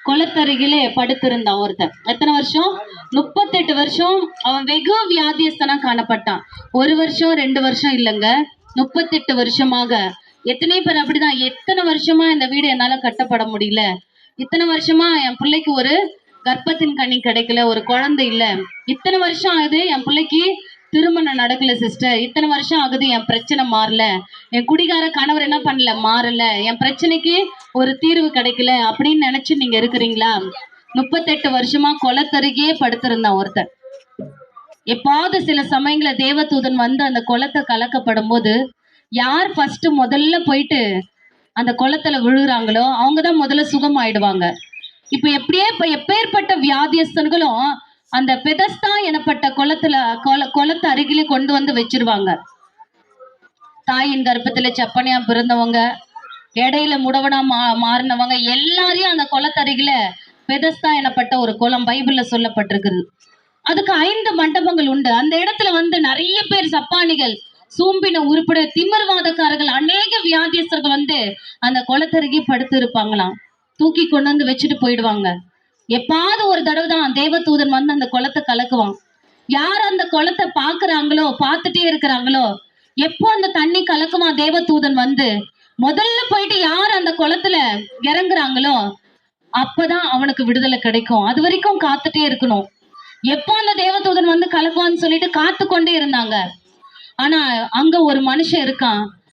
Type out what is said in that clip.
குளத்தருகிலே படுத்திருந்தான் ஒருத்தன். எத்தனை வருஷம்? 38 வருஷம். அவன் வெகு வியாதியஸ்தனா காணப்பட்டான். 1 வருஷம் 2 வருஷம் இல்லைங்க, 38 வருஷமாக. எத்தனை பேர் அப்படிதான், எத்தனை வருஷமா இந்த வீடு என்னால கட்டப்பட முடியல, இத்தனை வருஷமா என் பிள்ளைக்கு ஒரு கர்ப்பத்தின் கனி கிடைக்கல, ஒரு குழந்தை இல்ல, இத்தனை வருஷம் ஆகுது என் பிள்ளைக்கு திருமணம் நடக்கல சிஸ்டர், இத்தனை வருஷம் ஆகுது என் பிரச்சனை மாறல, என் குடிகார கணவர் என்ன பண்ணல, மாறல, என் பிரச்சனைக்கு ஒரு தீர்வு கிடைக்கல அப்படின்னு நினைச்சு நீங்க இருக்கிறீங்களா? 38 வருஷமா குளத்தருகே படுத்திருந்தான் ஒருத்தன். எப்பாவது சில சமயங்கள தேவதூதன் வந்து அந்த குளத்தை கலக்கப்படும் போது யார் ஃபர்ஸ்ட் முதல்ல போயிட்டு அந்த குளத்துல விழுறாங்களோ அவங்கதான் முதல்ல சுகம் ஆயிடுவாங்க. இப்ப எப்பேற்பட்ட வியாதியஸ்தர்களும் அந்த பெதஸ்தா எனப்பட்ட குளத்து அருகிலே கொண்டு வந்து வச்சிருவாங்க. தாயின் கர்ப்பத்துல செப்பனியா பிறந்தவங்க, இடையில முடவனா மாறினவங்க எல்லாரையும் அந்த குளத்தருகில பெதஸ்தா எனப்பட்ட ஒரு குளம் பைபிள்ல சொல்லப்பட்டிருக்குது. அதுக்கு 5 மண்டபங்கள் உண்டு. அந்த இடத்துல வந்து நிறைய பேர் சப்பானிகள், சூம்பின உருப்பட திமிர்வாதக்காரர்கள், அநேக வியாதியஸ்தர்கள் வந்து அந்த குளத்தருகே படுத்து இருப்பாங்களாம். தூக்கி கொண்டு வந்து வச்சுட்டு போயிடுவாங்க. எப்பாவது ஒரு தடவை தான் தேவதூதன் வந்து அந்த குளத்தை கலக்குவான். யார் அந்த குளத்தை பாக்குறாங்களோ, பார்த்துட்டே இருக்கிறாங்களோ, எப்போ அந்த தண்ணி கலக்குமா தேவதூதன் வந்து முதல்ல போயிட்டு யார் அந்த குளத்துல இறங்குறாங்களோ அப்பதான் அவனுக்கு விடுதலை கிடைக்கும். அது வரைக்கும் காத்துட்டே இருக்கணும். எப்போ அந்த தேவதூதன் வந்து கலக்குவான்னு சொல்லிட்டு காத்து கொண்டே இருந்தாங்க. ஆனா அங்க ஒரு மனுஷன் இருக்கான்.